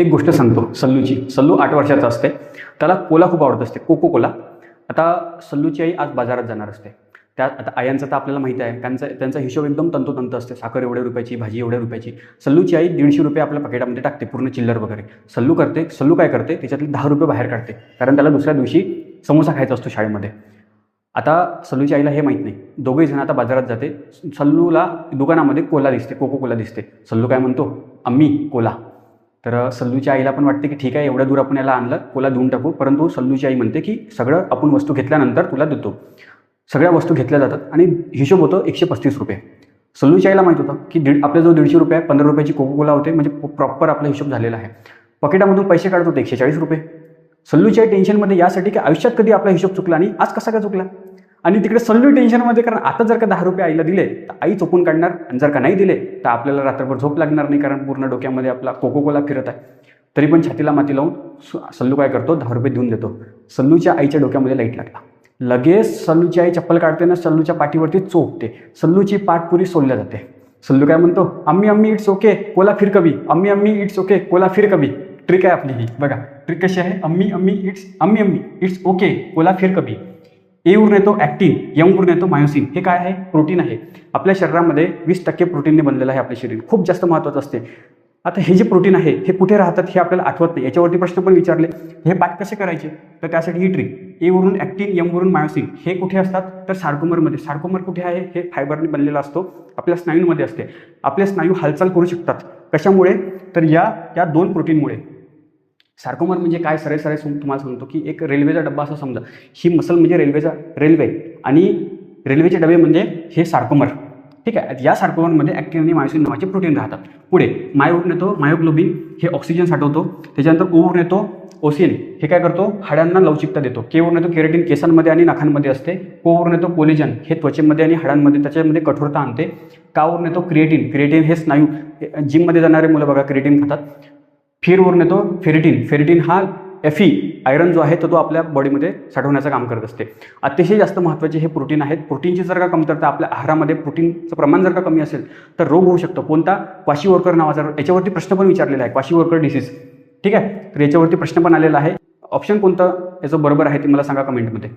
एक गोष्ट सांगतो सल्लूची. सल्लू 8 वर्षाचा असते. त्याला कोला खूप आवडत असते, कोको कोला. आता सल्लूची आई आज बाजारात जाणार असते. आता आयांचं तर आपल्याला माहिती आहे, त्यांचा हिशोब एकदम तंतोतंत असते. साखर एवढ्या रुपयाची, भाजी एवढ्या रुपयाची. सल्लूची आई 150 रुपये आपल्या पाकिटामध्ये टाकते, पूर्ण चिल्लर वगैरे. सल्लू काय करते, त्याच्यातले 10 रुपये बाहेर काढते, कारण त्याला दुसऱ्या दिवशी समोसा खायचा असतो शाळेमध्ये. आता सल्लूच्या आईला हे माहीत नाही. दोघेही जण आता बाजारात जाते. सल्लूला दुकानामध्ये कोला दिसते, कोको कोला दिसते. सल्लू काय म्हणतो, अम्मी कोला. तर सल्लूच्या आईला पण वाटते की ठीक आहे, एवढ्या दूर आपण याला आणलं, कोला देऊन टाकू. परंतु सल्लूची आई म्हणते की सगळं आपण वस्तू घेतल्यानंतर तुला देतो. सगळ्या वस्तू घेतल्या जातात आणि हिशोब होतो 135 रुपये. सल्लूच्या आईला माहीत होतं की आपल्या जो 150 रुपये 15 रुपयाची कोको कोला होते, म्हणजे प्रॉपर आपला हिशोब झालेला आहे. पाकिटामधून पैसे काढत होते 140 रुपये. सल्लूच्या आई टेन्शनमध्ये यासाठी की आयुष्यात कधी आपला हिशोब चुकला आणि आज कसा काय चुकला. आणि तिकडे सल्लू टेन्शनमध्ये, कारण आता जर का 10 रुपये आईला दिले तर आई चुकून काढणार, आणि जर का नाही दिले तर आपल्याला रात्रभर झोप लागणार नाही, कारण पूर्ण डोक्यामध्ये आपला कोको कोला फिरत आहे. तरी पण छातीला माती लावून सल्लू काय करतो, 10 रुपये देऊन देतो. सल्लूच्या आईच्या डोक्यामध्ये लाईट लागला. लगेच सल्लूची आई चप्पल काढते ना, सल्लूच्या पाठीवरती चोपते. सल्लूची पाठ पुरी सोलल्या जाते. सल्लू काय म्हणतो, अम्मी अम्मी इट्स ओके कोला फिर कभी, अम्मी अम्मी इट्स ओके कोला फिर कभी. ट्रिक आहे आपली ही, बघा ट्रिक कशी आहे. अम्मी अम्मी इट्स ओके कोला फिर कभी. ए वरून येतो ॲक्टिन, एम वरून येतो मायोसिन. हे काय आहे, प्रोटीन आहे. आपल्या शरीरामध्ये 20% प्रोटीनने बनलेलं आहे आपले शरीर, खूप जास्त महत्त्वाचं असते. आता हे जे प्रोटीन आहे हे कुठे राहतात हे आपल्याला आठवत नाही. याच्यावरती प्रश्न पण विचारले, हे पाठ कसे करायचे, तर त्यासाठी ही ट्रिक. ए वरून ॲक्टिन, एम वरून मायोसिन. हे कुठे असतात, तर सार्कोमरमध्ये. सार्कोमर कुठे आहे, हे फायबरने बनलेला असतो, आपल्या स्नायूंमध्ये असते. आपले स्नायू हालचाल करू शकतात. कशामुळे, तर या 2 प्रोटीनमुळे. सार्कोमर म्हणजे काय, सरळ तुम्हाला सांगतो की एक रेल्वेचा डब्बा असं समजा. ही मसल म्हणजे रेल्वे, आणि रेल्वेचे डबे म्हणजे हे सार्कोमर. ठीक आहे. या सार्कोमरमध्ये ॲक्टिन आणि मायोसिन नावाचे प्रोटीन राहतात. पुढे मायोवरून येतो मायोग्लोबिन, हे ऑक्सिजन साठवतो. त्याच्यानंतर ओवरून येतो ओसिन, हे काय करतो, हाडांना लवचिकता देतो. केवरून येतो केराटिन, केसांमध्ये आणि नखांमध्ये असते. कोवरून येतो कोलेजन, हे त्वचेमध्ये आणि हाडांमध्ये त्याच्यामध्ये कठोरता आणते. कावरून येतो क्रिएटिन हे स्नायू, जिममध्ये जाणारे मुलं बघा क्रिएटिन खातात. फिरवरून येतो फेरिटिन हा Fe आयरन जो आहे तो आपल्या बॉडीमध्ये साठवण्याचं काम करत असते. अतिशय जास्त महत्त्वाचे हे प्रोटीन आहेत. प्रोटीनची जर का कमतरता, आपल्या आहारामध्ये प्रोटीनचं प्रमाण जर का कमी असेल तर रोग होऊ शकतो. कोणता, क्वाशीवर्कर नावाचा. याच्यावरती प्रश्न पण विचारलेला आहे, क्वाशीवर्कर डिसीज. ठीक आहे. तर याच्यावरती प्रश्न पण आलेला आहे. ऑप्शन कोणतं याचं बरोबर आहे ते मला सांगा कमेंटमध्ये.